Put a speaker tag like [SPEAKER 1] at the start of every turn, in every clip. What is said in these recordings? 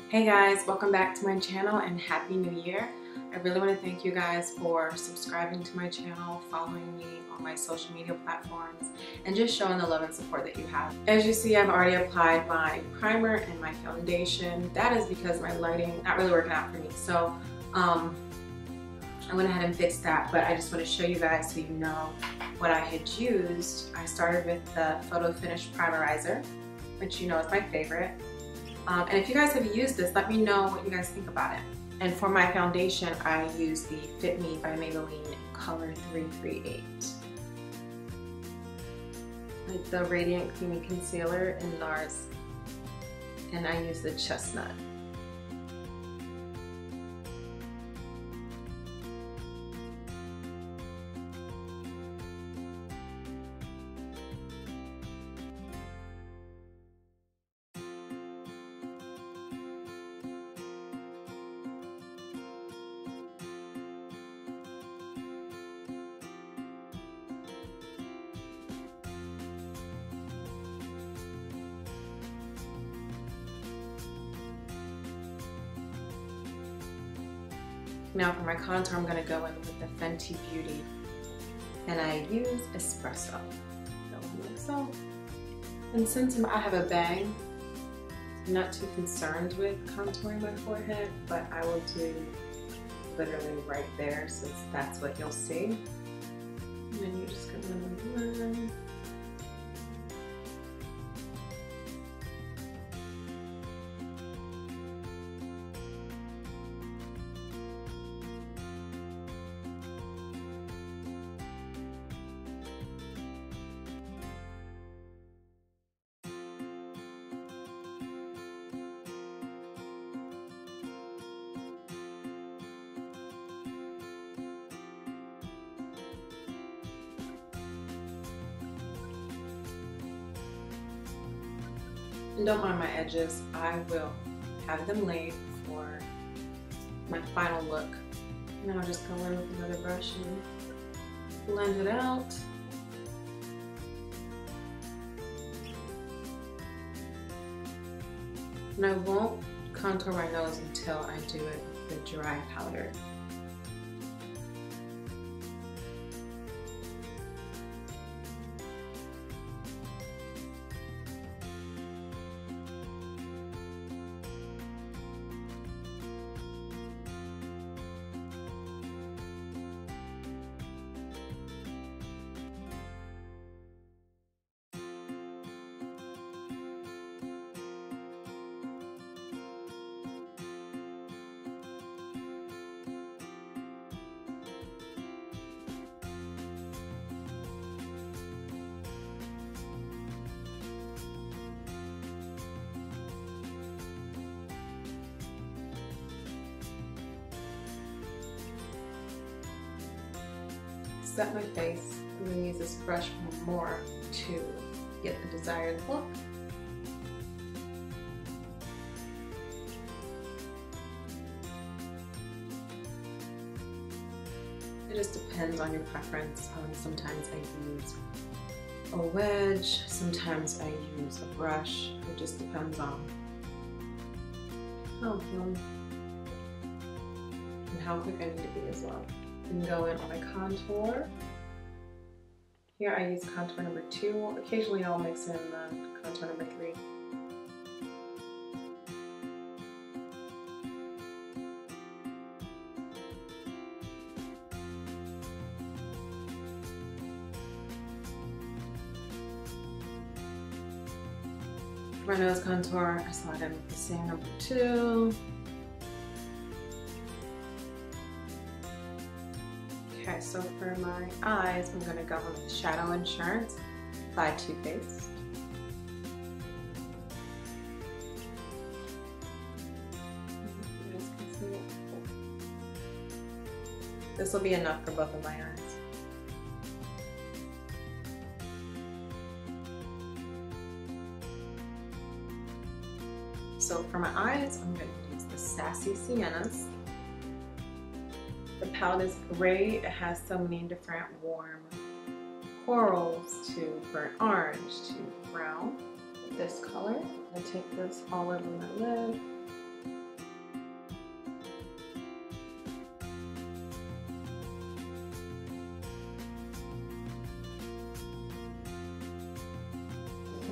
[SPEAKER 1] Hey guys, welcome back to my channel and Happy New Year. I really want to thank you guys for subscribing to my channel, following me on my social media platforms, and just showing the love and support that you have. As you see, I've already applied my primer and my foundation. That is because my lighting not really working out for me. So I went ahead and fixed that, but I just want to show you guys so you know what I had used. I started with the Photo Finish Primerizer, which you know is my favorite. And if you guys have used this, let me know what you guys think about it. And for my foundation, I use the Fit Me by Maybelline Color 338. Like the Radiant Creamy Concealer in NARS. And I use the Chestnut. Now for my contour, I'm going to go in with the Fenty Beauty, and I use Espresso. Like so. And since I have a bang, I'm not too concerned with contouring my forehead, but I will do literally right there since that's what you'll see. And then you're just going to blend. And don't mind my edges, I will have them laid for my final look. And then I'll just go in with another brush and blend it out. And I won't contour my nose until I do it with the dry powder. Set my face. I'm going to use this brush more to get the desired look. It just depends on your preference. Sometimes I use a wedge, sometimes I use a brush. It just depends on how I'm feeling and how quick I need to be as well. And go in on my contour. Here I use contour number 2. Occasionally I'll mix in the contour number 3. For my nose contour, I slide in with the same number 2. Okay, so for my eyes, I'm going to go with Shadow Insurance by Too Faced. You guys can see it. This will be enough for both of my eyes. So for my eyes, I'm going to use the Sassy Siennas. The palette is great. It has so many different warm corals to burnt orange to brown. This color. I take this all over my lid.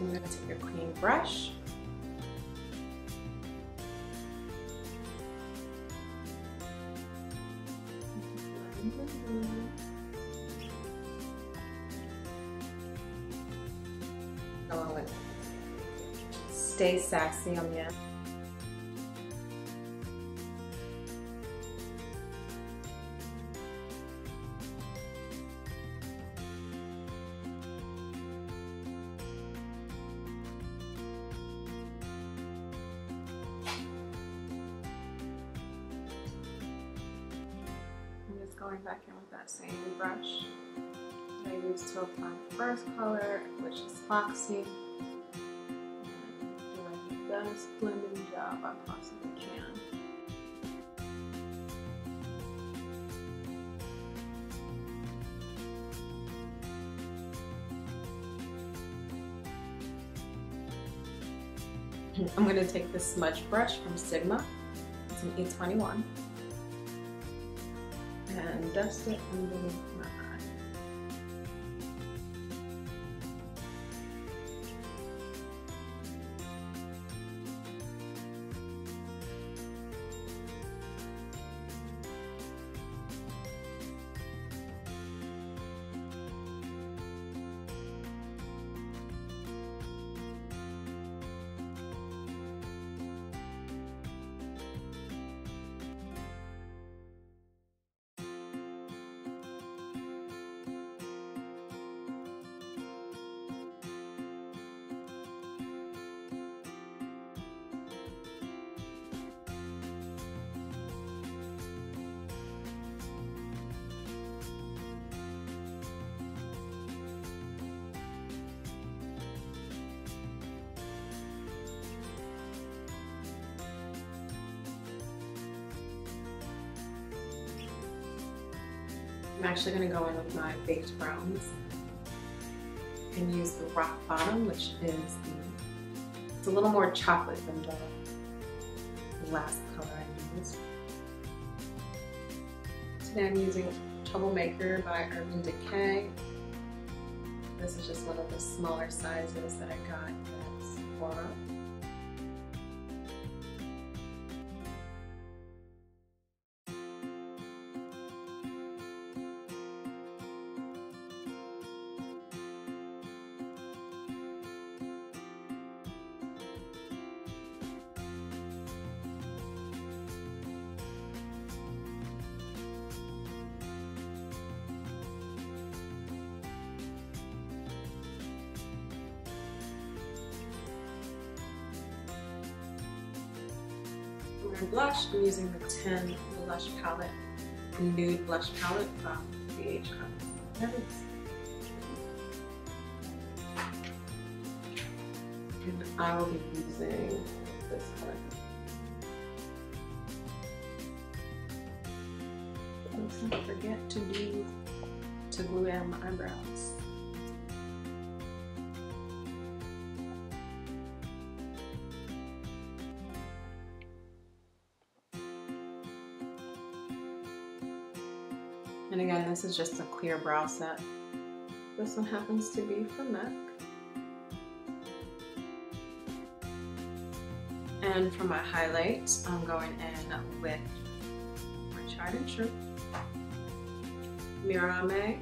[SPEAKER 1] I'm going to take a clean brush. Along with Stay Sassy on the end. Going back in with that same brush that I used to apply the first color, which is Foxy, and doing the best blending job I possibly can. I'm going to take this smudge brush from Sigma. It's an E21. And dust it underneath my eye. I'm actually going to go in with my baked browns and use the Rock Bottom, which is it's a little more chocolate than the last color I used. Today I'm using Troublemaker by Urban Decay. This is just one of the smaller sizes that I got at Sephora. For blush, I'm using the 10 blush palette, the nude blush palette from BH Cosmetics. And I will be using this color. Let's not forget to glue down my eyebrows. And again, this is just a clear brow set. This one happens to be from MAC. And for my highlights, I'm going in with my tried and true Mirame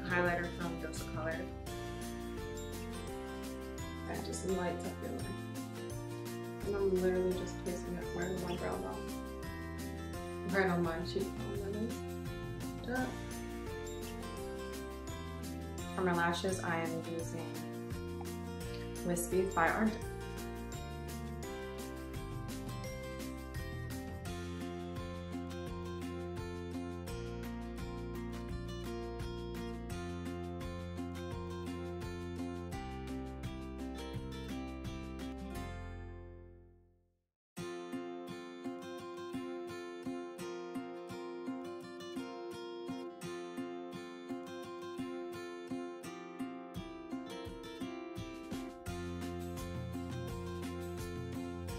[SPEAKER 1] highlighter from Dose of Color. That just lights up your line. And I'm literally just placing it right on my brow bone. Right on my cheekbone, that is. For my lashes, I am using Wispies by Ardent.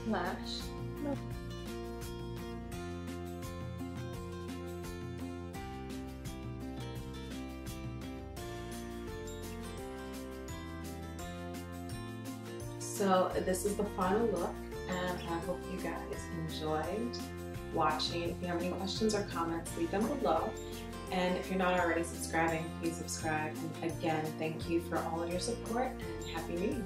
[SPEAKER 1] Lash. Nope. So this is the final look, and I hope you guys enjoyed watching. If you have any questions or comments, leave them below. And if you're not already subscribing, please subscribe. And again, thank you for all of your support, and Happy New Year.